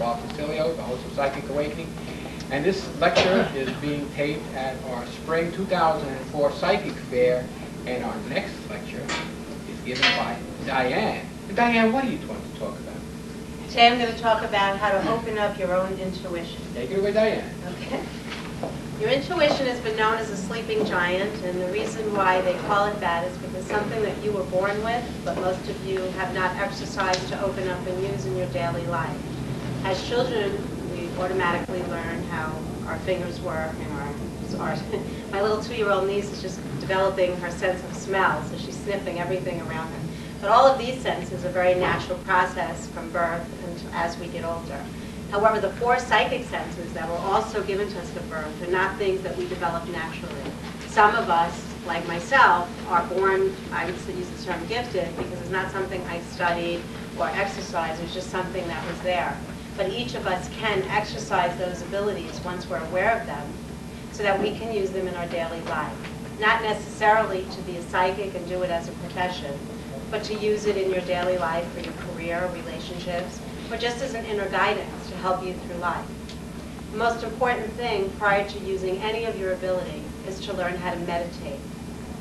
Bob Cecilio, the host of Psychic Awakening. And this lecture is being taped at our Spring 2004 Psychic Fair, and our next lecture is given by Diane. And Diane, what are you going to talk about? Today I'm going to talk about how to open up your own intuition. Take it away, Diane. Okay. Your intuition has been known as a sleeping giant, and the reason why they call it that is because something that you were born with, but most of you have not exercised to open up and use in your daily life. As children, we automatically learn how our fingers work, and my little 2-year-old niece is just developing her sense of smell, so she's sniffing everything around her. But all of these senses are a very natural process from birth and as we get older. However, the 4 psychic senses that were also given to us at birth are not things that we develop naturally. Some of us, like myself, are born, I would use the term gifted, because it's not something I studied or exercised, it was just something that was there. But each of us can exercise those abilities once we're aware of them, so that we can use them in our daily life. Not necessarily to be a psychic and do it as a profession, but to use it in your daily life for your career, relationships, or just as an inner guidance to help you through life. The most important thing prior to using any of your ability is to learn how to meditate.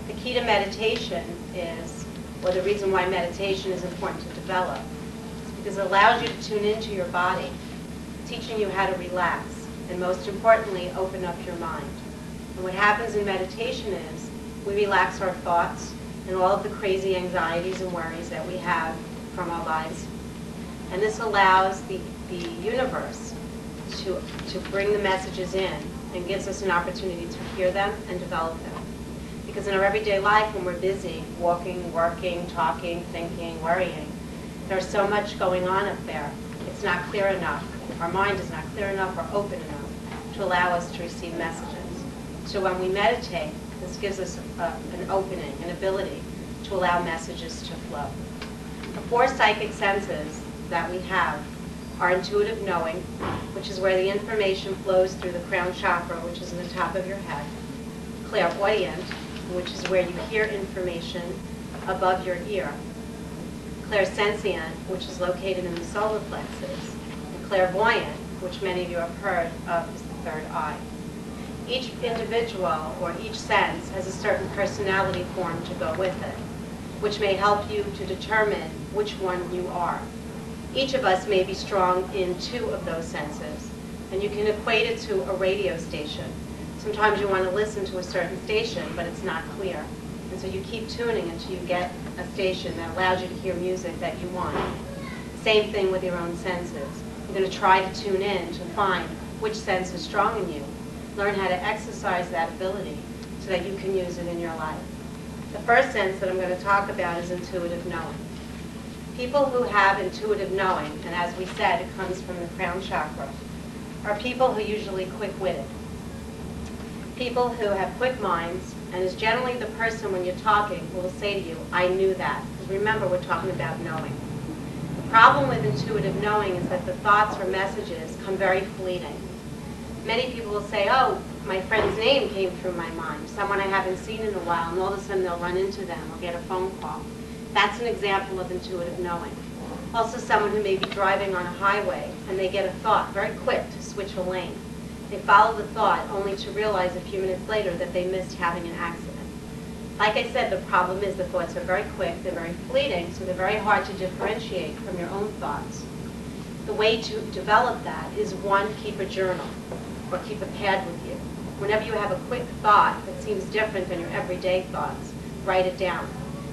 The key to meditation is, or the reason why meditation is important to develop, is because it allows you to tune into your body, teaching you how to relax, and most importantly, open up your mind. And what happens in meditation is we relax our thoughts and all of the crazy anxieties and worries that we have from our lives. And this allows the universe to bring the messages in and gives us an opportunity to hear them and develop them. Because in our everyday life, when we're busy, walking, working, talking, thinking, worrying, there's so much going on up there. It's not clear enough. Our mind is not clear enough or open enough to allow us to receive messages. So when we meditate, this gives us an opening, an ability to allow messages to flow. The 4 psychic senses that we have are intuitive knowing, which is where the information flows through the crown chakra, which is in the top of your head. Clairaudient, which is where you hear information above your ear. Clairsentient, which is located in the solar plexus. And clairvoyant, which many of you have heard of, is the 3rd eye. Each individual or each sense has a certain personality form to go with it, which may help you to determine which one you are. Each of us may be strong in 2 of those senses, and you can equate it to a radio station. Sometimes you want to listen to a certain station, but it's not clear. And so you keep tuning until you get a station that allows you to hear music that you want. Same thing with your own senses. You're going to try to tune in to find which sense is strong in you. Learn how to exercise that ability so that you can use it in your life. The first sense that I'm going to talk about is intuitive knowing. People who have intuitive knowing, and as we said, it comes from the crown chakra, are people who are usually quick-witted. People who have quick minds, and is generally the person when you're talking who will say to you, I knew that. Because remember, we're talking about knowing. The problem with intuitive knowing is that the thoughts or messages come very fleeting. Many people will say, oh, my friend's name came through my mind, someone I haven't seen in a while, and all of a sudden they'll run into them or get a phone call. That's an example of intuitive knowing. Also someone who may be driving on a highway and they get a thought very quick to switch a lane. They follow the thought only to realize a few minutes later that they missed having an accident. Like I said, the problem is the thoughts are very quick, they're very fleeting, so they're very hard to differentiate from your own thoughts. The way to develop that is, 1, keep a journal or keep a pad with you. Whenever you have a quick thought that seems different than your everyday thoughts, write it down.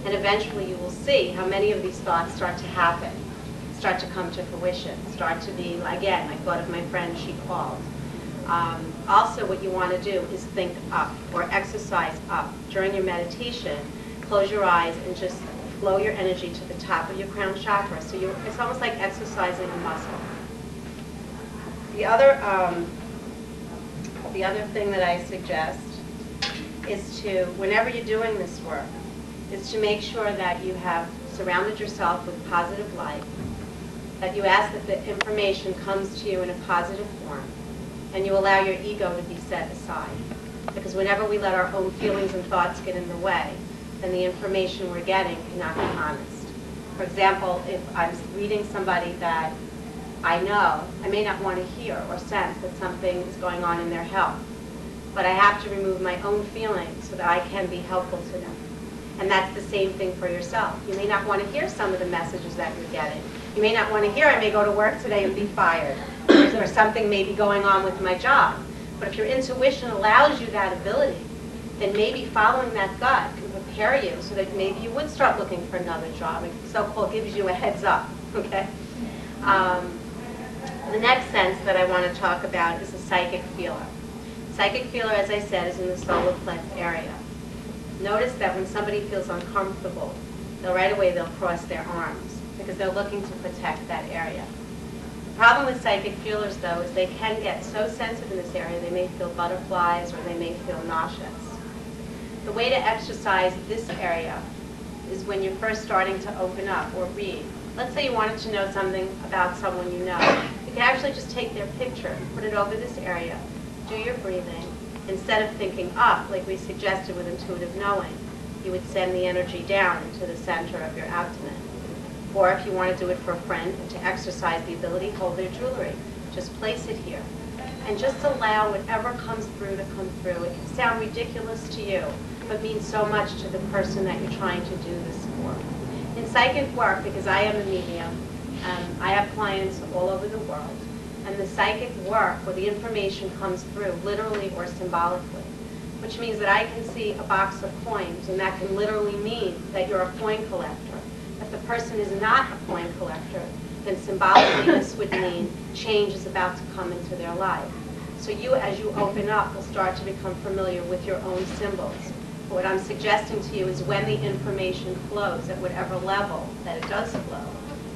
And eventually you will see how many of these thoughts start to happen, start to come to fruition, start to be, again, I thought of my friend, she called. Also what you want to do is think up or exercise up. During your meditation, close your eyes and just flow your energy to the top of your crown chakra. So it's almost like exercising a muscle. The other thing that I suggest is to, whenever you're doing this work, is to make sure that you have surrounded yourself with positive light, that you ask that the information comes to you in a positive form, and you allow your ego to be set aside. Because whenever we let our own feelings and thoughts get in the way, then the information we're getting cannot be honest. For example, if I'm reading somebody that I know, I may not want to hear or sense that something is going on in their health, but I have to remove my own feelings so that I can be helpful to them. And that's the same thing for yourself. You may not want to hear some of the messages that you're getting. You may not want to hear, I may go to work today and be fired, or something may be going on with my job. But if your intuition allows you that ability, then maybe following that gut can prepare you so that maybe you would start looking for another job. It so-called gives you a heads up, okay? The next sense that I want to talk about is a psychic feeler. Psychic feeler, as I said, is in the solar plex area. Notice that when somebody feels uncomfortable, right away they'll cross their arms because they're looking to protect that area. The problem with psychic feelers, though, is they can get so sensitive in this area they may feel butterflies or they may feel nauseous. The way to exercise this area is when you're first starting to open up or read. Let's say you wanted to know something about someone you know. You can actually just take their picture and put it over this area, do your breathing. Instead of thinking up, like we suggested with intuitive knowing, you would send the energy down into the center of your abdomen. Or if you want to do it for a friend, to exercise the ability, hold their jewelry. Just place it here. And just allow whatever comes through to come through. It can sound ridiculous to you, but means so much to the person that you're trying to do this for. In psychic work, because I am a medium, I have clients all over the world, and the psychic work where the information comes through literally or symbolically, which means that I can see a box of coins, and that can literally mean that you're a coin collector. If the person is not a coin collector, then symbolically this would mean change is about to come into their life. So you, as you open up, will start to become familiar with your own symbols. What I'm suggesting to you is when the information flows at whatever level that it does flow,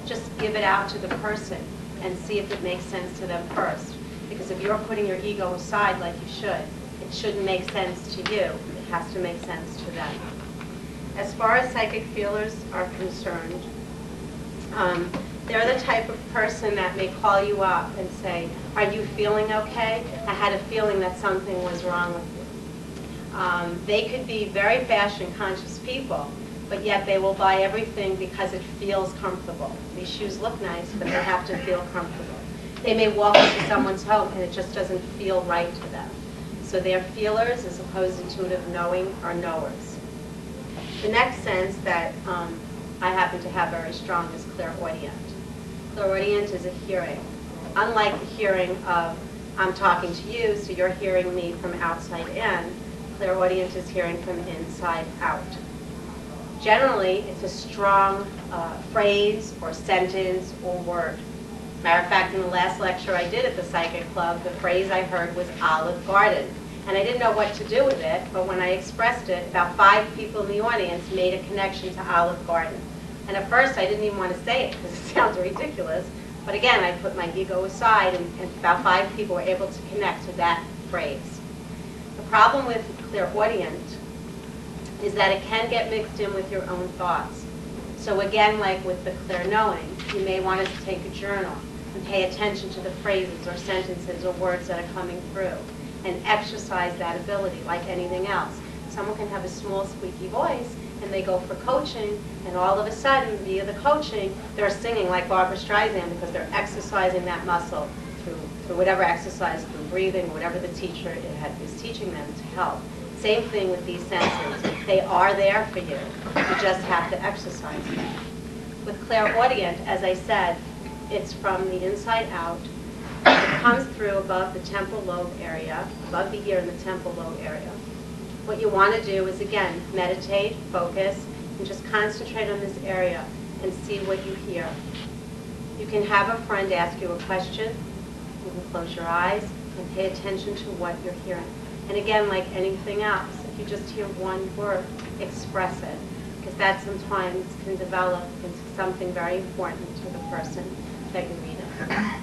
just give it out to the person and see if it makes sense to them first. Because if you're putting your ego aside like you should, it shouldn't make sense to you. It has to make sense to them. As far as psychic feelers are concerned, they're the type of person that may call you up and say, are you feeling okay? I had a feeling that something was wrong with you. They could be very fashion conscious people, but yet they will buy everything because it feels comfortable. These shoes look nice, but they have to feel comfortable. They may walk into someone's home and it just doesn't feel right to them. So they're feelers as opposed to intuitive knowing or knowers. The next sense that I happen to have very strong is clairaudient. Clairaudient is a hearing. Unlike the hearing of I'm talking to you, so you're hearing me from outside in, clairaudient is hearing from inside out. Generally, it's a strong phrase or sentence or word. Matter of fact, in the last lecture I did at the Psychic Club, the phrase I heard was Olive Garden. And I didn't know what to do with it, but when I expressed it, about 5 people in the audience made a connection to Olive Garden. And at first, I didn't even want to say it because it sounds ridiculous. But again, I put my ego aside, and about 5 people were able to connect to that phrase. The problem with clairaudient is that it can get mixed in with your own thoughts. So again, like with the clairknowing, you may want to take a journal and pay attention to the phrases or sentences or words that are coming through and exercise that ability like anything else. Someone can have a small squeaky voice and they go for coaching, and all of a sudden, via the coaching, they're singing like Barbara Streisand because they're exercising that muscle through whatever exercise, through breathing, whatever the teacher is teaching them to help. Same thing with these senses. They are there for you. You just have to exercise them. With clairaudient, as I said, it's from the inside out. It comes through above the temporal lobe area, above the ear in the temporal lobe area. What you want to do is, again, meditate, focus, and just concentrate on this area and see what you hear. You can have a friend ask you a question. You can close your eyes and pay attention to what you're hearing. And again, like anything else, if you just hear one word, express it, because that sometimes can develop into something very important to the person that you're reading.